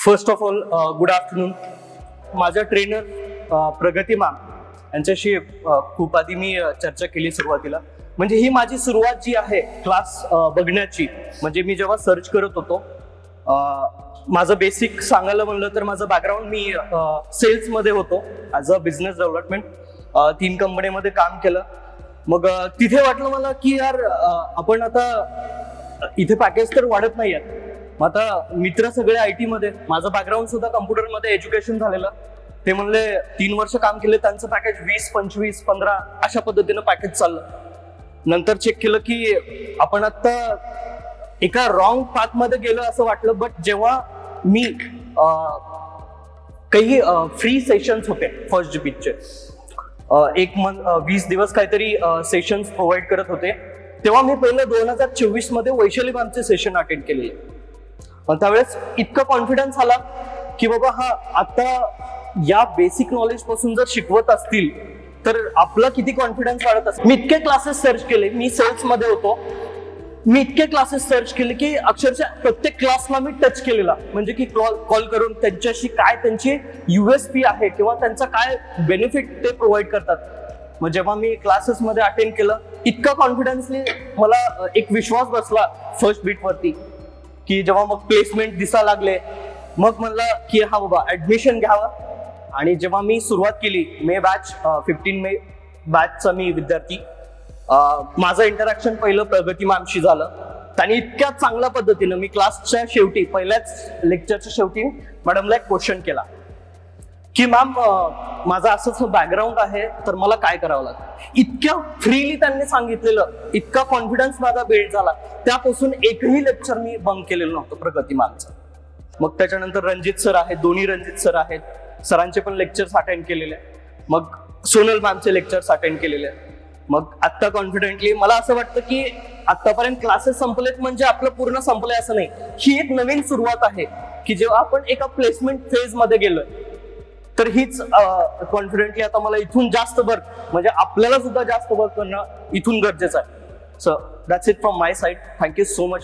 First of all good afternoon. माझा trainer प्रगती ma'am यांच्याशी खूप आधी मी चर्चा केली सुरुवातीला. म्हणजे ही माझी सुरुवात जी आहे क्लास बघण्याची, म्हणजे मी जेव्हा सर्च करत होतो, माझं बेसिक सांगायला म्हणलं तर माझं बॅकग्राऊंड मी सेल्समध्ये होतो ॲज अ बिझनेस डेव्हलपमेंट. 3 कंपनीमध्ये काम केलं. मग तिथे वाटलं मला की यार आपण आता इथे पॅकेज तर वाढत नाही आहेत. मग आता मित्र सगळे IT मध्ये, माझं बॅकग्राऊंड सुद्धा कम्प्युटरमध्ये एज्युकेशन झालेलं. ते म्हणले 3 वर्ष काम केले, त्यांचं पॅकेज 20, 25, 15 अशा पद्धतीनं पॅकेज चाललं. नंतर चेक केलं की आपण आता एका रॉंग पाथ मध्ये गेलो असं वाटलं. बट जेव्हा मी काही फ्री सेशन्स होते फर्स्ट जीपीचे, 20 दिवस काहीतरी सेशन्स प्रोव्हाइड करत होते, तेव्हा मी पहिलं 2024 मध्ये वैशाली मॅमचे सेशन अटेंड केलेले. त्यावेळेस इतका कॉन्फिडन्स आला की बाबा हा आता या बेसिक नॉलेज पासून जर शिकवत असतील तर आपला किती कॉन्फिडन्स वाढत असेल. मी इतके क्लासेस सर्च केले, मी सेल्स मध्ये होतो, मी इतके क्लासेस सर्च केले की अक्षरशः प्रत्येक क्लासला मी टच केलेला. म्हणजे की कॉल करून त्यांच्याशी काय त्यांची USP आहे किंवा त्यांचा काय बेनिफिट ते प्रोव्हाइड करतात. मग जेव्हा मी क्लासेस मध्ये अटेंड केलं, इतका कॉन्फिडन्सली मला एक विश्वास बसला फर्स्ट बीट वरती की जेव्हा मग प्लेसमेंट दिसायला लागले, मग म्हणलं की हा बाबा ऍडमिशन घ्यावं. आणि जेव्हा मी सुरुवात केली, मे बॅच 15 मे बॅचचा मी विद्यार्थी, माझं इंटरॅक्शन पहिलं प्रगती मॅमशी झालं. त्यांनी इतक्या चांगल्या पद्धतीनं, मी क्लासच्या शेवटी पहिल्याच लेक्चरच्या शेवटी मॅडमला एक क्वेश्चन केला की मॅम माझं असं बॅकग्राऊंड आहे तर मला काय करावं लागतं. इतक्या फ्रीली त्यांनी सांगितलेलं, इतका कॉन्फिडन्स माझा बिल्ड झाला. त्यापासून एकही लेक्चर मी बंक केलेलं नव्हतं प्रगती मॅमचं. मग त्याच्यानंतर रणजित सर आहेत, दोन्ही रणजित सर आहेत, सरांचे पण लेक्चर्स अटेंड केलेले. मग सोनल मॅमचे लेक्चर्स अटेंड केलेले. मग आत्ता कॉन्फिडेंटली मला असं वाटतं की आतापर्यंत क्लासेस संपलेत म्हणजे आपलं पूर्ण संपलंय असं नाही. ही एक नवीन सुरुवात आहे की जेव्हा आपण एका प्लेसमेंट फेज मध्ये गेलोय, तर हीच कॉन्फिडेंटली आता मला इथून जास्त वर्क, म्हणजे आपल्याला सुद्धा जास्त वर्क करणं इथून गरजेचं आहे. So that's it from my side. Thank you so much.